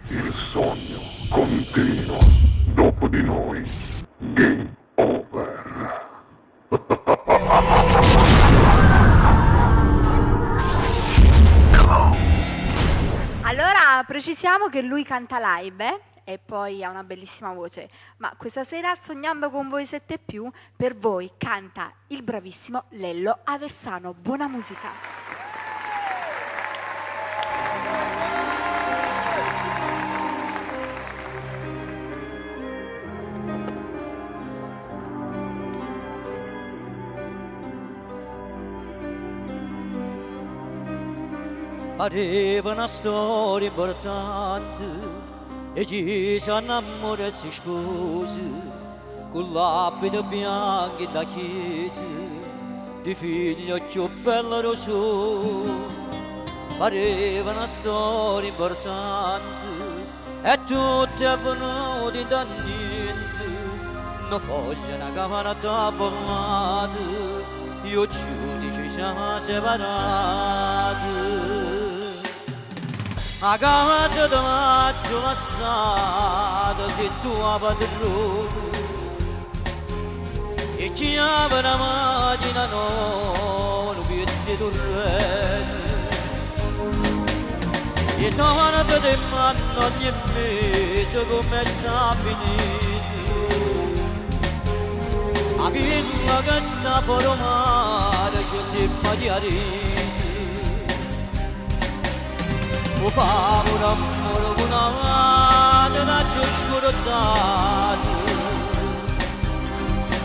Il sogno continua. Dopo di noi, game over. Allora, precisiamo che lui canta live, e poi ha una bellissima voce, ma questa sera al Sognando con voi 7 più, per voi canta il bravissimo Lello Aversano. Buona musica. Arriva una storia importante e chi si innamora e si sposa con l'abito bianco da chiesa di figlio più bello rosso. Arriva una storia importante e tutti è venuti da niente, una foglia, una camarata bollata, io giudice ci siamo separati. A casa di maggio passata sei tua padrone e ci apre una macchina non piezzi torrente e sono andate in mano ogni mese come sta finito a villa che sta fuori mare ci si chiarito. O favore amore con una mano da ci scordate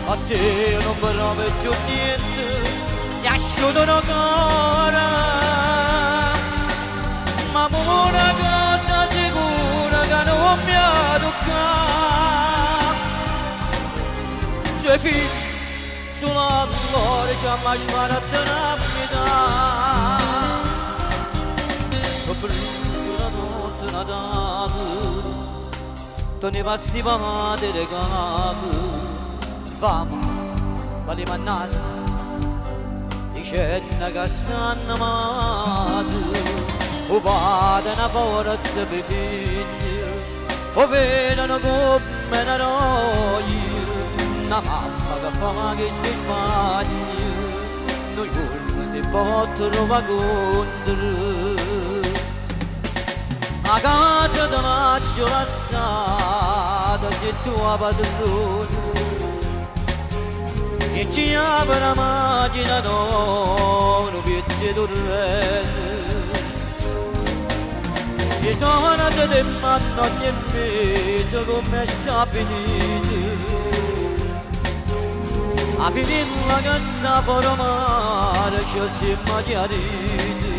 a te non prometto niente ti asciutano ancora ma una cosa sicura che non mi ha toccato se figli sulla gloria che mi ha sparato una vita. Brutta notte Natale, te ne vasti vamate le gambe, fama, vale mannate, dicendo che stanno amate, o vada una forza per figli, o vedono come una roia, una mamma che fa ma che si sbaglia, noi uno si può trovare contro. A casa di maggio passata sei tua padrone e ci apre una macchina non piezzi torrente e sono andate in mano ogni mese come sta finito a villa che sta fuori mare ci siamo chiariti.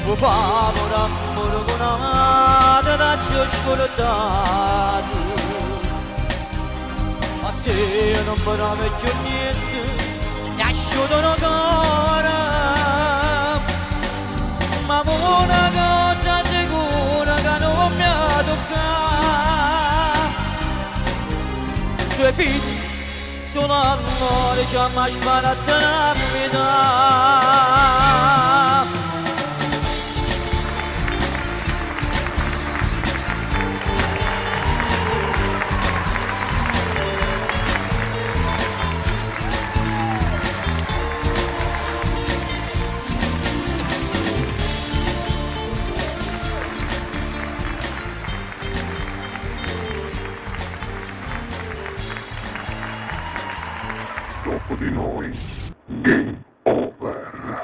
O favore amore con una mano da ci scordate a te non prometto niente ti asciutano ancora ma una cosa sicura che non mi ha toccato due figli sono amore che mi ha sparato la vita. Dopo di noi, game over.